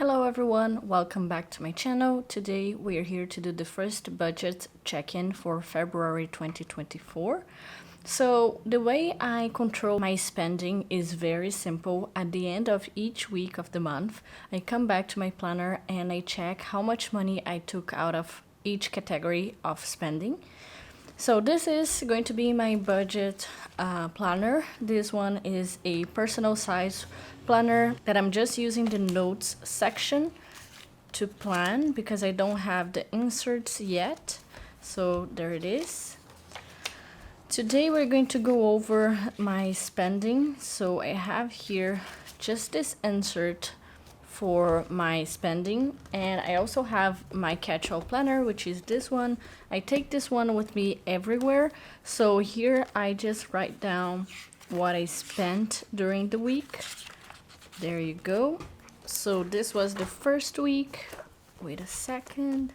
Hello everyone, welcome back to my channel. Today we are here to do the first budget check-in for February 2024. So the way I control my spending is very simple. At the end of each week of the month, I come back to my planner and I check how much money I took out of each category of spending. So this is going to be my budget planner. This one is a personal size planner that I'm just using the notes section to plan because I don't have the inserts yet. So there it is. Today we're going to go over my spending. So I have here just this insert for my spending, and I also have my catch-all planner, which is this one. I take this one with me everywhere, so here I just write down what I spent during the week. There you go. So this was the first week. Wait a second.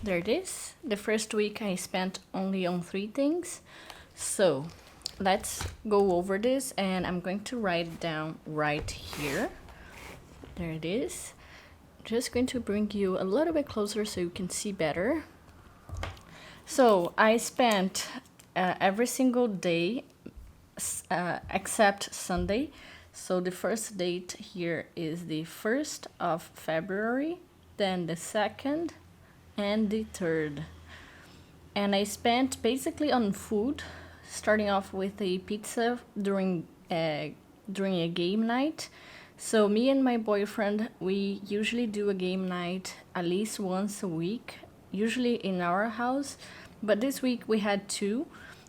There it is. The first week I spent only on 3 things. So let's go over this, and I'm going to write it down right here. There it is. Just going to bring you a little bit closer so you can see better. So I spent every single day except Sunday. So the first date here is the 1st of February, then the 2nd and the 3rd. And I spent basically on food, starting off with a pizza during a game night. So me and my boyfriend, we usually do a game night at least once a week, usually in our house. But this week we had 2.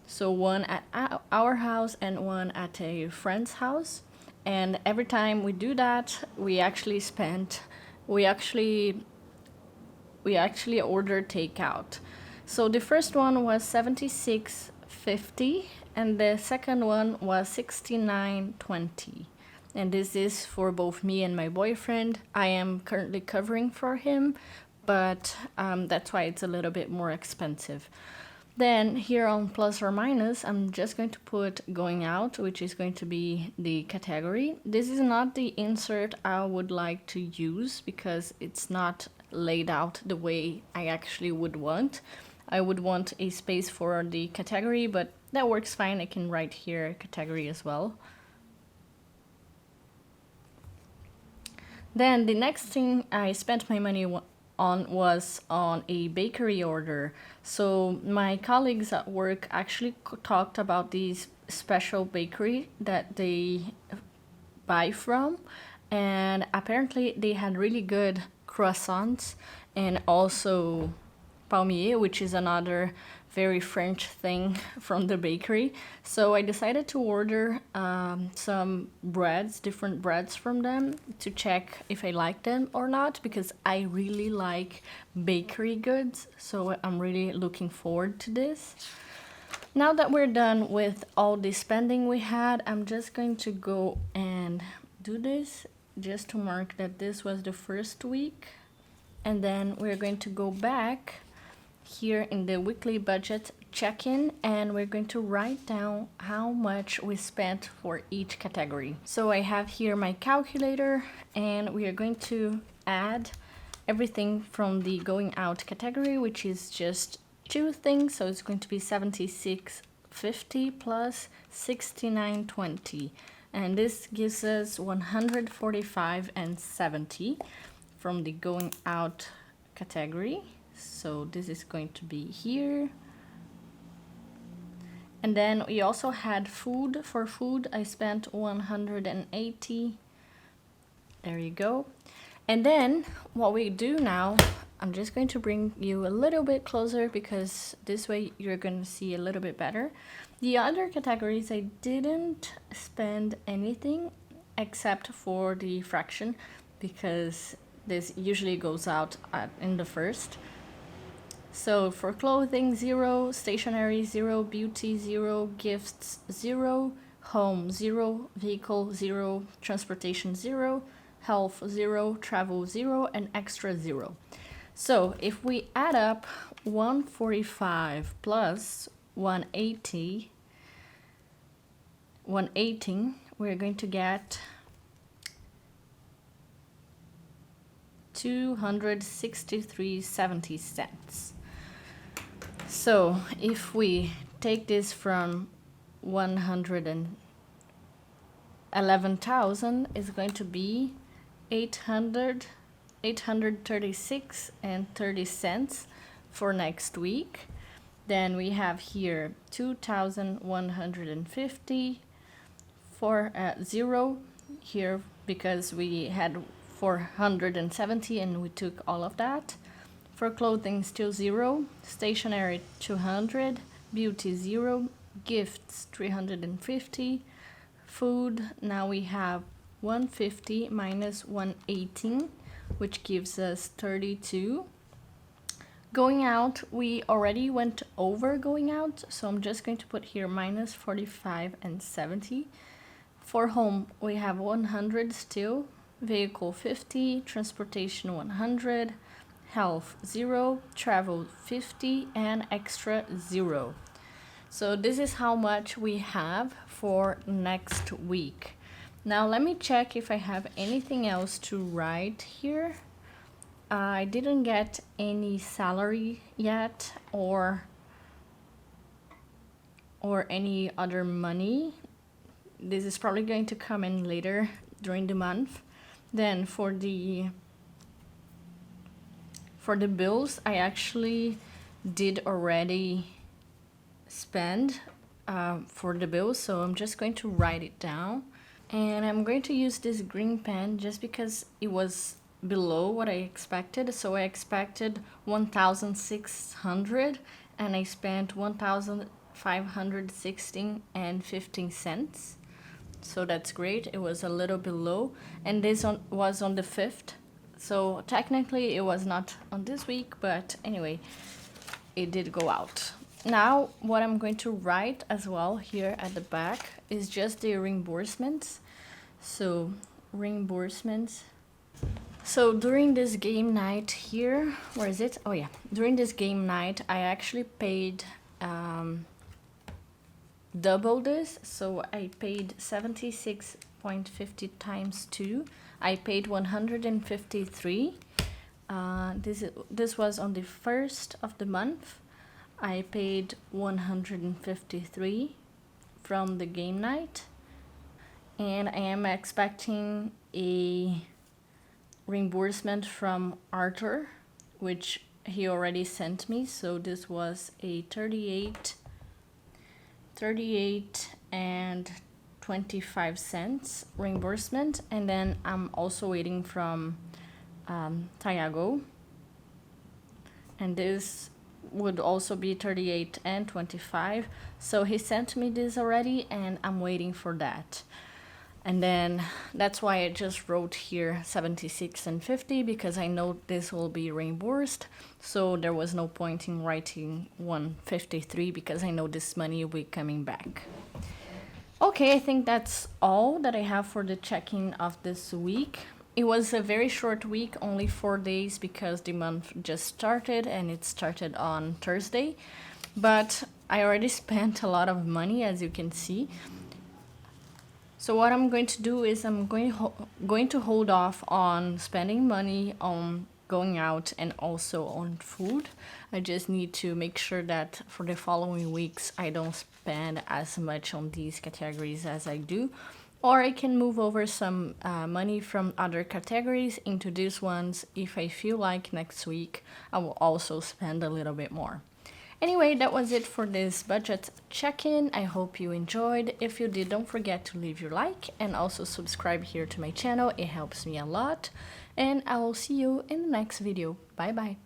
So one at our house and one at a friend's house. And every time we do that, we actually order takeout. So the first one was $76.50 and the second one was $69.20. And this is for both me and my boyfriend. I am currently covering for him, but that's why it's a little bit more expensive. Then here on plus or minus, I'm just going to put going out, which is going to be the category. This is not the insert I would like to use because it's not laid out the way I actually would want. I would want a space for the category, but that works fine. I can write here category as well. Then the next thing I spent my money on was on a bakery order. So my colleagues at work actually talked about these special bakery that they buy from, and apparently they had really good croissants and also palmier, which is another very French thing from the bakery. So I decided to order some breads, different breads from them to check if I like them or not, because I really like bakery goods. So I'm really looking forward to this. Now that we're done with all the spending we had, I'm just going to go and do this just to mark that this was the first week. And then we're going to go back here in the weekly budget check-in, and we're going to write down how much we spent for each category. So I have here my calculator, and we are going to add everything from the going out category, which is just 2 things. So it's going to be $76.50 plus $69.20, and this gives us $145.70 from the going out category. So this is going to be here. And then we also had food. For food, I spent $180. There you go. And then what we do now, I'm just going to bring you a little bit closer because this way you're going to see a little bit better. The other categories, I didn't spend anything except for the fraction because this usually goes out in the first. So for clothing, 0, stationery, 0, beauty, 0, gifts, 0, home, 0, vehicle, 0, transportation, 0, health, 0, travel, 0, and extra, 0. So if we add up 145 plus 180, we're going to get $263.70. So if we take this from 111,000, it's going to be 836.30 cents for next week. Then we have here 2,150 for zero here because we had 470 and we took all of that. For clothing, still zero. Stationery, 200. Beauty, zero. Gifts, 350. Food, now we have 150 minus 118, which gives us 32. Going out, we already went over going out, so I'm just going to put here minus 45 and 70. For home, we have 100 still. Vehicle, 50. Transportation, 100. Health, 0. Travel, 50. And extra, 0. So this is how much we have for next week. Now let me check if I have anything else to write here. I didn't get any salary yet or any other money. This is probably going to come in later during the month. Then for the bills, I actually did already spend for the bills, so I'm just going to write it down. And I'm going to use this green pen just because it was below what I expected. So I expected 1,600 and I spent 1,516.15 cents. So that's great. It was a little below, and this was on the 5th. So technically it was not on this week, but anyway, it did go out. Now, what I'm going to write as well here at the back is just the reimbursements. So, reimbursements. So, during this game night here, where is it? Oh yeah, during this game night, I actually paid double this. So, I paid 76.50 times 2. I paid 153. This was on the 1st of the month. I paid 153 from the game night, and I am expecting a reimbursement from Arthur, which he already sent me. So this was a 38 and 25 cents reimbursement, and then I'm also waiting from Tiago, and this would also be 38 and 25. So he sent me this already and I'm waiting for that. And then that's why I just wrote here 76 and 50, because I know this will be reimbursed. So there was no point in writing 153 because I know this money will be coming back. Okay, I think that's all that I have for the check-in of this week. It was a very short week, only 4 days, because the month just started and it started on Thursday. But I already spent a lot of money, as you can see. So what I'm going to do is I'm going to hold off on spending money on going out and also on food. I just need to make sure that for the following weeks I don't spend as much on these categories as I do. Or I can move over some money from other categories into these ones if I feel like next week I will also spend a little bit more. Anyway, that was it for this budget check-in. I hope you enjoyed. If you did, don't forget to leave your like and also subscribe here to my channel. It helps me a lot. And I will see you in the next video. Bye bye.